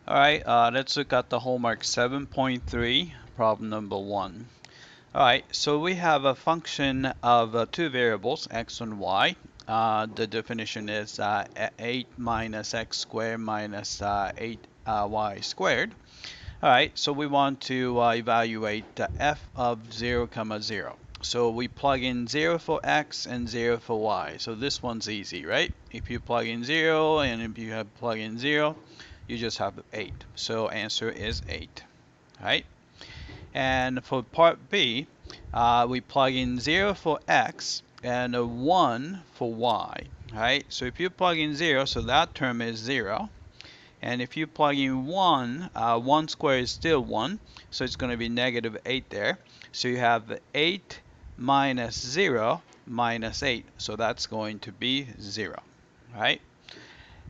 All right, let's look at the homework 7.3, problem number 1. All right, so we have a function of two variables, x and y. The definition is 8 minus x squared minus 8y squared. All right, so we want to evaluate f of 0, comma 0. So we plug in 0 for x and 0 for y. So this one's easy, right? If you plug in 0 and if you have plug in 0, you just have 8. So answer is 8, right? And for part B, we plug in 0 for x and a 1 for y, right? So if you plug in 0, so that term is 0. And if you plug in 1, 1 squared is still 1, so it's going to be negative 8 there. So you have 8 minus 0 minus 8, so that's going to be 0, right?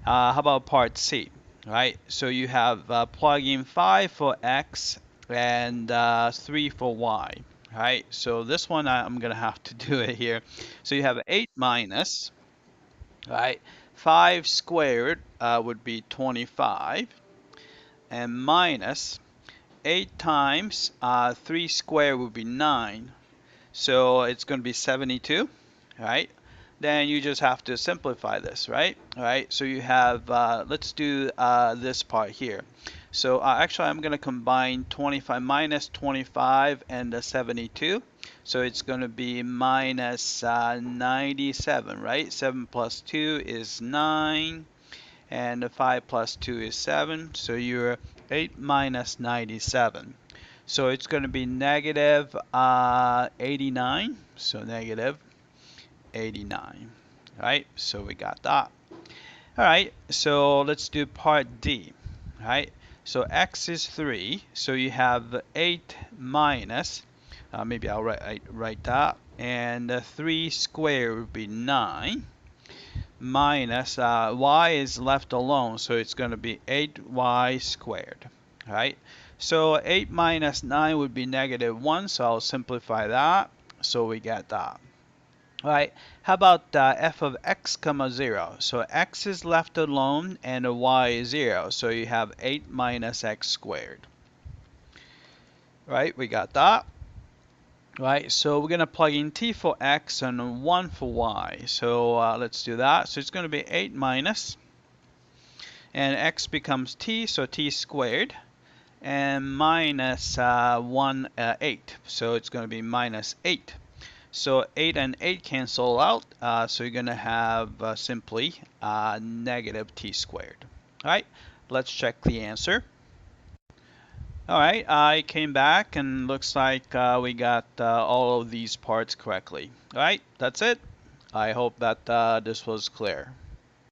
How about part C, right? So you have plug in 5 for x and 3 for y, right? So this one I'm going to have to do it here. So you have 8 minus, right? 5 squared would be 25, and minus 8 times 3 squared would be 9. So it's going to be 72, right? Then you just have to simplify this, right? All right, so you have, let's do this part here. So actually, I'm going to combine 25 minus 25 and 72. So it's going to be minus 97, right? 7 plus 2 is 9, and 5 plus 2 is 7. So you're 8 minus 97. So it's going to be negative 89. So negative 89. Right? So we got that. All right. So let's do part D. Right? So x is 3. So you have 8 minus, maybe I'll write that. And 3 squared would be 9. Minus y is left alone, so it's going to be 8y squared, right? So 8 minus 9 would be negative 1, so I'll simplify that. So we get that. All right, how about f of x comma 0? So x is left alone and y is 0, so you have 8 minus x squared. Right, we got that. Right, so we're going to plug in t for x and 1 for y. So let's do that. So it's going to be 8 minus, and x becomes t, so t squared, and minus 1, 8. So it's going to be minus 8. So 8 and 8 cancel out, so you're going to have simply negative t squared. All right, let's check the answer. All right, I came back and looks like we got all of these parts correctly. All right, that's it. I hope that this was clear.